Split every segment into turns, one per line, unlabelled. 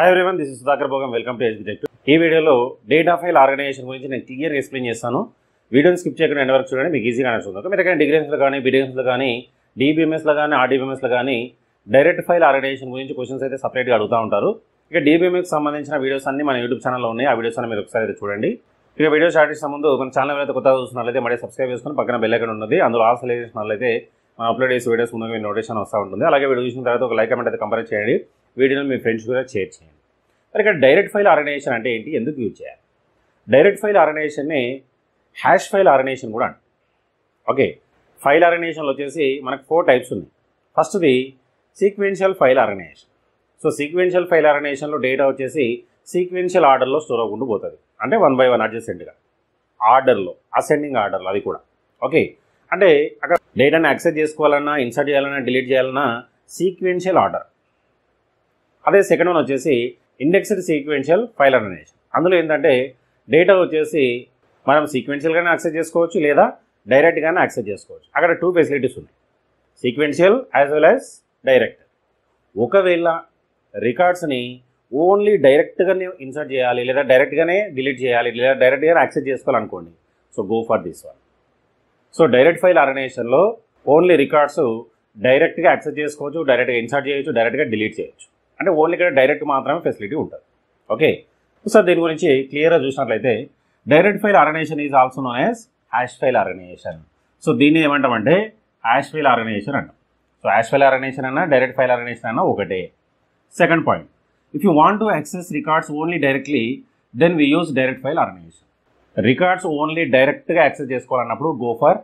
Hi everyone, this is Sudhakar Bhogam. Welcome to SB tech. ఈ వీడియోలో data file organisation గురించి నేను క్లియర్గా ఎక్స్ప్లెయిన్ చేస్తాను. వీడియోని స్కిప్ చేయకుండా ఎండ్ వరకు చూడండి, మీకు ఈజీగా అనిపిస్తుంది. మీరు ఎక్కడ డిగ్రీస్లో కానీ బీడీఎంస్లో కానీ డీబీఎంఎస్లో కానీ ఆర్డీబీఎంఎస్లో కానీ డైరెక్ట్ ఫైల్ ఆర్గనైజేషన్ గురించి క్వశ్చన్స్ అయితే సపరేట్గా అడుగుతూ ఉంటారు. ఇక డీబీఎంఎస్కి సంబంధించిన వీడియోస్ అన్ని మన యూట్యూబ్ ఛానల్లో ఉన్నాయి. ఆ వీడియోస్ అన్ని మీరు ఒకసారి అయితే చూడండి. ఇక వీడియో స్టార్ట్ చేసే ముందు మన ఛానల్ అయితే కొత్తగా చూస్తున్నట్లయితే మళ్ళీ సబ్స్క్రైబ్ చేసుకుని పక్కన బెల్ ఐకాన్ ఉన్నది, అందులో ఆల్ సెలెక్ట్ చేసినట్లయితే మనం అప్లోడ్ చేసే వీడియోస్ ముందుగా మీ నోటిఫికేషన్ వస్తూ ఉంటుంది. అలాగే వీడియో చూసిన తర్వాత ఒక లైక్ కామెంట్ అయితే కంపేర్ చేయండి, వీడియోని మీ ఫ్రెండ్స్ కూడా షేర్ చేయండి. మరి ఇక్కడ డైరెక్ట్ ఫైల్ ఆర్గనైజేషన్ అంటే ఏంటి, ఎందుకు యూజ్ చేయాలి? డైరెక్ట్ ఫైల్ ఆర్గనైజేషన్ని హ్యాష్ ఫైల్ ఆర్గనైజేషన్ కూడా అంటారు. ఓకే, ఫైల్ ఆర్గనైజేషన్లో వచ్చేసి మనకు 4 టైప్స్ ఉన్నాయి. ఫస్ట్ది sequential file organisation. So sequential file ఆర్గనైజేషన్లో డేటా వచ్చేసి సీక్వెన్షియల్ ఆర్డర్లో స్టోర్ అవ్వకుండా పోతుంది, అంటే 1 by 1 అడ్జసెంట్గా ఆర్డర్లో, అసెండింగ్ ఆర్డర్లో. అది కూడా ఓకే, అంటే అక్కడ డేటాని యాక్సెస్ చేసుకోవాలన్నా, ఇన్సర్ట్ చేయాలన్నా, డిలీట్ చేయాలన్నా సీక్వెన్షియల్ ఆర్డర్. అదే సెకండ్ వన్ వచ్చేసి ఇండెక్స్డ్ సీక్వెన్షియల్ ఫైల్ ఆర్గనైజేషన్. అందులో ఏంటంటే డేటా వచ్చేసి మనం సీక్వెన్షియల్గానే యాక్సెస్ చేసుకోవచ్చు, లేదా డైరెక్ట్గానే యాక్సెస్ చేసుకోవచ్చు. అక్కడ 2 ఫెసిలిటీస్ ఉన్నాయి, sequential as well as direct. ఒకవేళ రికార్డ్స్ని ఓన్లీ డైరెక్ట్గానే ఇన్సర్ట్ చేయాలి, లేదా డైరెక్ట్గానే డిలీట్ చేయాలి, లేదా డైరెక్ట్గానే యాక్సెస్ చేసుకోవాలనుకోండి, so go for this one. So direct file ఆర్గనైజేషన్లో ఓన్లీ రికార్డ్స్ డైరెక్ట్గా యాక్సెస్ చేసుకోవచ్చు, డైరెక్ట్గా ఇన్సర్ట్ చేయొచ్చు, డైరెక్ట్గా డిలీట్ చేయొచ్చు. అంటే ఓన్లీ ఇక్కడ డైరెక్ట్ మాత్రమే ఫెసిలిటీ ఉంటుంది. ఓకే, సో దీని గురించి క్లియర్గా చూసినట్లయితే direct file organisation is also known as hash file organisation. So దీన్ని ఏమంటామంటే హ్యాష్ ఫైల్ ఆర్గనైజేషన్ అంటాం. సో హ్యాష్ ఫైల్ ఆర్గనైజేషన్ అన్నా డైరెక్ట్ ఫైల్ ఆర్గనైజేషన్ అన్నా ఒకటే. Second point, if you want to access records only directly then we use direct file organisation. Records only డైరెక్ట్గా access చేసుకోవాలన్నప్పుడు go for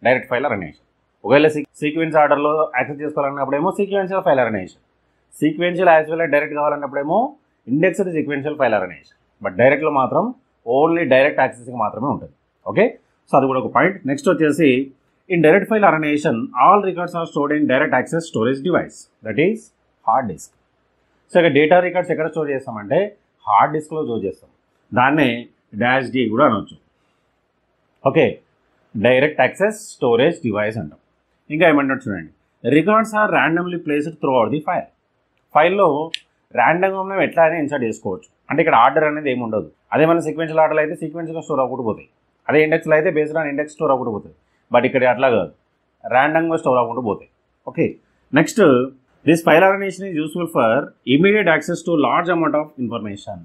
direct file organisation. ఒకవేళ sequence ఆర్డర్లో access చేసుకోవాలన్నప్పుడేమో sequential file organisation. Sequential as well direct కావాలన్నప్పుడేమో indexed sequential file organisation. But డైరెక్ట్లో మాత్రం only direct accessing మాత్రమే ఉంటుంది. Okay, so అది కూడా ఒక పాయింట్. నెక్స్ట్ వచ్చేసి in direct file organization all records are stored in direct access storage device, that is hard disk. So ఇక data records ఎక్కడ స్టోర్ చేస్తామంటే హార్డ్ డిస్క్లో స్టోర్ చేస్తాం. దాన్నే -D కూడా అనవచ్చు. Okay, direct access storage device అంటాం. ఇంకా ఏమంటారు చూడండి, records are randomly placed throughout the file. ఫైల్లో ర్యాండమ్గా మనం ఎట్లా అయినా ఇన్సర్ట్ చేసుకోవచ్చు, అంటే ఇక్కడ ఆర్డర్ అనేది ఏమి ఉండదు. అదే మన సీక్వెన్షియల్ ఆర్డర్లో అయితే సీక్వెన్షియల్గా స్టోర్ అవ్వకుండా పోతాయి, అదే ఇండెక్స్లో అయితే బేస్డ్ ఆన్ ఇండెక్స్ స్టోర్ అవ్వకుండా పోతుంది. బట్ ఇక్కడ అట్లా కాదు, ర్యాండమ్గా స్టోర్ అవ్వకుండా పోతాయి. Okay, next this file organisation is useful for immediate access to large amount of information.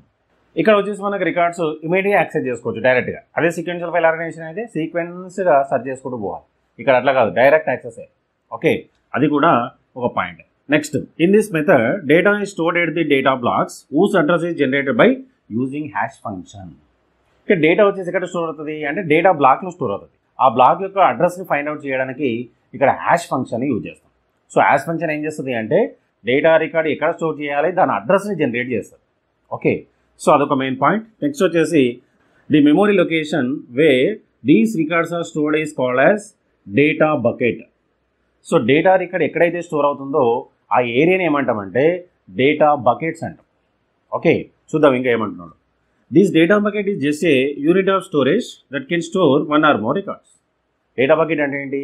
ఇక్కడ వచ్చేసి మనకి రికార్డ్స్ ఇమీడియట్ యాక్సెస్ చేసుకోవచ్చు డైరెక్ట్గా. అదే సీక్వెన్షియల్ ఫైల్ ఆర్గనైజేషన్ అయితే సీక్వెన్స్గా సెర్చ్ చేసుకుంటూ పోవాలి, ఇక్కడ అట్లా కాదు, డైరెక్ట్ యాక్సెస్. ఓకే, అది కూడా ఒక point. Next, in this method data is stored at the data blocks whose address is generated by using hash function. ఇక్కడ డేటా వచ్చేసి ఎక్కడ స్టోర్ అవుతుంది అంటే డేటా బ్లాక్లో స్టోర్ అవుతుంది. ఆ బ్లాక్ యొక్క అడ్రస్ని ఫైండ్ అవుట్ చేయడానికి ఇక్కడ హ్యాష్ ఫంక్షన్ని యూజ్ చేస్తాం. సో హ్యాష్ ఫంక్షన్ ఏం చేస్తుంది అంటే డేటా రికార్డ్ ఎక్కడ స్టోర్ చేయాలి దాని అడ్రస్ని జనరేట్ చేస్తుంది. ఓకే, సో అదొక మెయిన్ పాయింట్. నెక్స్ట్ వచ్చేసి the memory location way these records are stored is called as data bucket. So data record ఎక్కడైతే స్టోర్ అవుతుందో ఆ ఏరియాని ఏమంటామంటే డేటా బకెట్స్ అంటాం. ఓకే, చూద్దాం ఇంకా ఏమంటున్నాడు. This data bucket is just a unit of storage that can store 1 or more records. Data bucket అంటే ఏంటి,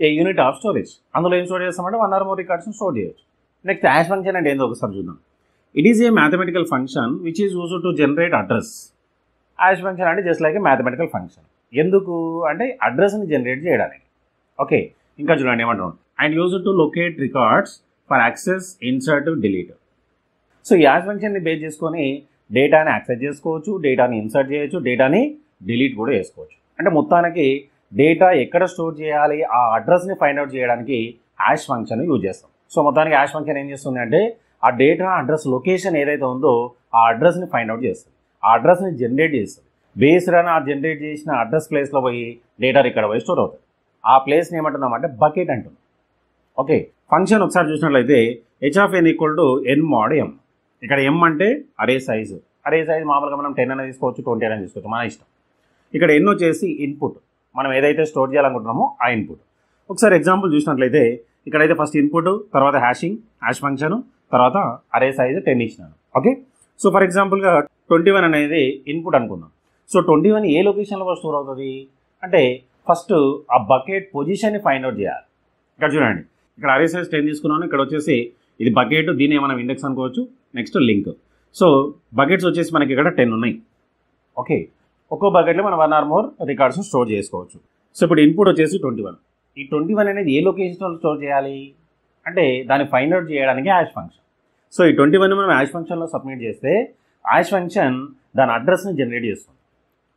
ఏ యూనిట్ ఆఫ్ స్టోరేజ్. అందులో ఏం స్టోర్ చేస్తామంటే 1 or more రికార్డ్స్ని స్టోర్ చేయొచ్చు. నెక్స్ట్ హ్యాష్ ఫంక్షన్ అంటే ఏందో ఒకసారి చూద్దాం. It is a mathematical function which is used to generate address. Hash function అంటే just like a mathematical function. ఎందుకు అంటే అడ్రస్ని జనరేట్ చేయడానికి. ఓకే, ఇంకా చూడండి ఏమంటున్నాడు, and used to locate records for access, insert, delete. So ఈ హ్యాష్ ఫంక్షన్ని బేస్ చేసుకొని డేటాని యాక్సెస్ చేసుకోవచ్చు, డేటాని ఇన్సర్ట్ చేయొచ్చు, డేటాని డిలీట్ కూడా చేసుకోవచ్చు. అంటే మొత్తానికి డేటా ఎక్కడ స్టోర్ చేయాలి ఆ అడ్రస్ని ఫైండ్ అవుట్ చేయడానికి హ్యాష్ ఫంక్షన్ యూజ్ చేస్తాం. సో మొత్తానికి హ్యాష్ ఫంక్షన్ ఏం చేస్తుంది అంటే ఆ డేటా అడ్రస్ లొకేషన్ ఏదైతే ఉందో ఆ అడ్రస్ని ఫైండ్ అవుట్ చేస్తుంది, ఆ అడ్రస్ని జనరేట్ చేస్తుంది. బేస్డ్ అని ఆ జనరేట్ చేసిన అడ్రస్ ప్లేస్లో పోయి డేటా ఇక్కడ పోయి స్టోర్ అవుతుంది. ఆ ప్లేస్ని ఏమంటున్నాం అంటే బకెట్ అంటున్నాం. ఓకే, ఫంక్షన్ ఒకసారి చూసినట్లయితే h(n) = n mod m. ఇక్కడ m అంటే అరే సైజు. అరే సైజు మామూలుగా మనం 10 అనేది తీసుకోవచ్చు, 20 అనేది తీసుకోవచ్చు, మన ఇష్టం. ఇక్కడ n వచ్చేసి ఇన్పుట్, మనం ఏదైతే స్టోర్ చేయాలనుకుంటున్నామో ఆ ఇన్పుట్. ఒకసారి ఎగ్జాంపుల్ చూసినట్లయితే ఇక్కడైతే ఫస్ట్ ఇన్పుట్, తర్వాత హ్యాష్ ఫంక్షన్, తర్వాత అరే సైజు 10 ఇచ్చినాను. ఓకే, సో ఫర్ ఎగ్జాంపుల్గా 21 అనేది ఇన్పుట్ అనుకుందాం. సో 21 ఏ లొకేషన్లో స్టోర్ అవుతుంది అంటే ఫస్ట్ ఆ బకెట్ పొజిషన్ని ఫైండ్ అవుట్ చేయాలి. ఇక్కడ చూడండి, ఇక్కడ అరే సైజ్ 10 తీసుకున్నాను, ఇక్కడ వచ్చేసి ఇది బకెట్, దీన్ని మనం ఇండెక్స్ అనుకోవచ్చు. Next link. సో బకెట్స్ వచ్చేసి మనకి ఇక్కడ 10 ఉన్నాయి. ఓకే, ఒక్కో బకెట్లో మనం 1 ఆర్ మోర్ రికార్డ్స్ స్టోర్ చేసుకోవచ్చు. సో ఇప్పుడు ఇన్పుట్ వచ్చేసి 21. ఈ 21 అనేది ఏ లొకేషన్లో స్టోర్ చేయాలి అంటే దాన్ని ఫైండ్ అవుట్ చేయడానికి హ్యాష్ ఫంక్షన్. సో ఈ 21 మనం హ్యాష్ ఫంక్షన్లో సబ్మిట్ చేస్తే హ్యాష్ ఫంక్షన్ దాని అడ్రస్ని జనరేట్ చేస్తుంది.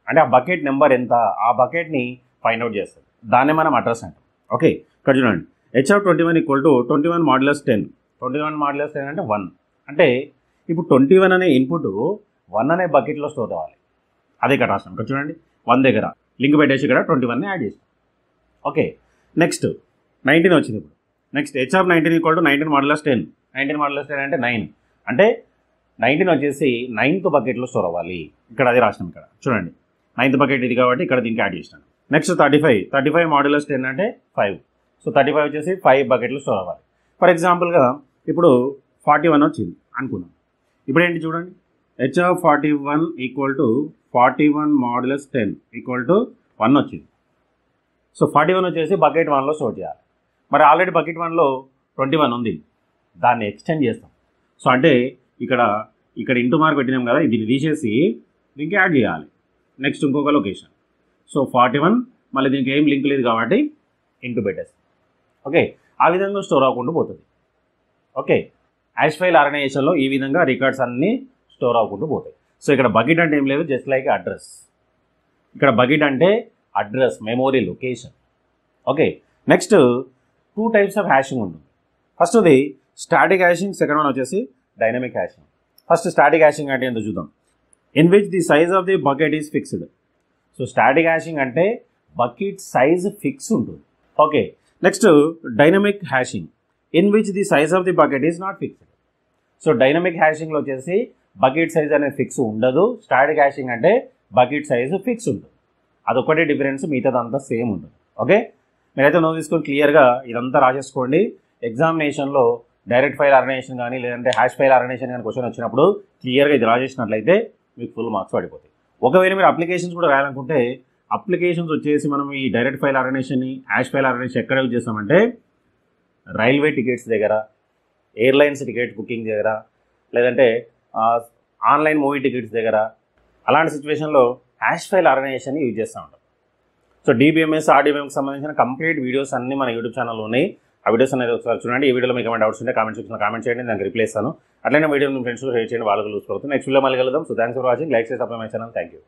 అంటే ఆ బకెట్ నెంబర్ ఎంత ఆ బకెట్ని ఫైండ్ అవుట్ చేస్తుంది. దాన్ని మనం అడ్రస్ అంటాం. ఓకే, ఇక్కడ చూడండి h21 = 21 మాడ్యులస్ 10. 21 మాడ్యులస్ 10 అంటే 1. అంటే ఇప్పుడు 21 అనే ఇన్పుట్ 1 అనే బకెట్లో స్టోర్ అవ్వాలి. అదే ఇక్కడ రాస్తాం. ఇక్కడ చూడండి 1 దగ్గర లింక్ పెట్టేసి ఇక్కడ 21ని యాడ్ చేస్తాం. ఓకే, నెక్స్ట్ 19 వచ్చింది. ఇప్పుడు నెక్స్ట్ h19 = 19 మాడ్యులస్ 10. 19 మాడ్యులస్ 10 అంటే 9. అంటే 19 వచ్చేసి 9th బకెట్లో స్టోర్ అవ్వాలి. ఇక్కడ అదే రాసినాం. ఇక్కడ చూడండి 9th బకెట్ ఇది కాబట్టి ఇక్కడ దీనికి యాడ్ చేసినాను. నెక్స్ట్ 35 మాడ్యులస్ 10 అంటే 5. సో 35 వచ్చేసి 5 బకెట్లు స్టోర్ అవ్వాలి. ఫర్ ఎగ్జాంపుల్గా ఇప్పుడు 41 వచ్చింది అనుకున్నాం. ఇప్పుడు ఏంటి చూడండి h41 = 41 మాడ్యులస్ 10 = 1 వచ్చింది. సో 41 వచ్చేసి బకెట్ 1లో స్టోర్ చేయాలి. మరి ఆల్రెడీ బకెట్ 1లో 21 ఉంది, దాన్ని ఎక్స్టెండ్ చేస్తాం. సో అంటే ఇక్కడ ఇంటూ మార్క్ పెట్టినాం కదా, దీన్ని తీసేసి దీనికి యాడ్ చేయాలి. నెక్స్ట్ ఇంకొక లొకేషన్. సో 41 మళ్ళీ దీనికి ఏం లింక్ లేదు కాబట్టి ఇంటూ పెట్టేస్తాం. ఓకే, ఆ విధంగా స్టోర్ అవ్వకుండా పోతుంది. ఓకే, హ్యాష్ ఫైల్ ఆర్గనైజేషన్లో ఈ విధంగా రికార్డ్స్ అన్నీ స్టోర్ అవ్వకుండా పోతాయి. సో ఇక్కడ బకెట్ అంటే ఏం లేదు, జస్ట్ లైక్ అడ్రస్. ఇక్కడ బకెట్ అంటే address, memory, location. Okay, next 2 types of hashing ఉంటుంది. ఫస్ట్ది స్టాటిక్ హ్యాషింగ్, సెకండ్ వన్ వచ్చేసి dynamic hashing. First static hashing అంటే ఏంటో చూద్దాం. In which the size of the bucket is fixed. So static hashing అంటే bucket size fix ఉంటుంది. Okay, next dynamic hashing in which the size of the bucket is not fixed. So dynamic హ్యాషింగ్లో వచ్చేసి bucket size అనేది fix ఉండదు. Static hashing అంటే bucket size fix ఉంటుంది. అదొక్కటే difference, మిగతాదంతా సేమ్ ఉంటుంది. ఓకే, మీరైతే నోట్ తీసుకొని క్లియర్గా ఇదంతా రాసేసుకోండి. ఎగ్జామినేషన్లో డైరెక్ట్ ఫైల్ ఆర్గనైజేషన్ కానీ లేదంటే హ్యాష్ ఫైల్ ఆర్గనైజేషన్ కానీ క్వశ్చన్ వచ్చినప్పుడు క్లియర్గా ఇది రాసేసినట్లయితే మీకు ఫుల్ మార్క్స్ పడిపోతాయి. ఒకవేళ మీరు అప్లికేషన్స్ కూడా రాయాలనుకుంటే అప్లికేషన్స్ వచ్చేసి మనం ఈ డైరెక్ట్ ఫైల్ ఆర్గనైజేషన్ని, హ్యాష్ ఫైల్ ఆర్గనైజేషన్ ఎక్కడ యూజ్ చేస్తామంటే రైల్వే టికెట్స్ దగ్గర, ఎయిర్లైన్స్ టికెట్ బుకింగ్ దగ్గర, లేదంటే ఆన్లైన్ మూవీ టికెట్స్ దగ్గర, అలాంటి సిచ్యువేషన్లో హ్యాష్ ఫైల్ ఆర్గనైజేషన్ యూజ్ చేస్తూ ఉంటాం. సో DBMS, RDBMS సంబంధించిన కంప్లీట్ వీడియోస్ అన్నీ మన యూట్యూబ్ ఛానల్లో ఉన్నాయి. ఆ వీడియోస్ అనేది ఒకసారి చూడండి. ఈ వీడియోలో మీకు ఏమైనా డౌట్స్ ఉంటే కామెంట్ సెక్షన్లో కామెంట్ చేయండి, దానికి రిప్లై ఇస్తాను. అట్లనే వీడియో మీ ఫ్రెండ్స్ షేర్ చేయండి, వాళ్ళకు యూస్ అవుతుంది. నెక్స్ట్ వీడియో మళ్ళీ కలుద్దాం. So thanks for watching. Like చేసి subscribe my channel. Thank you.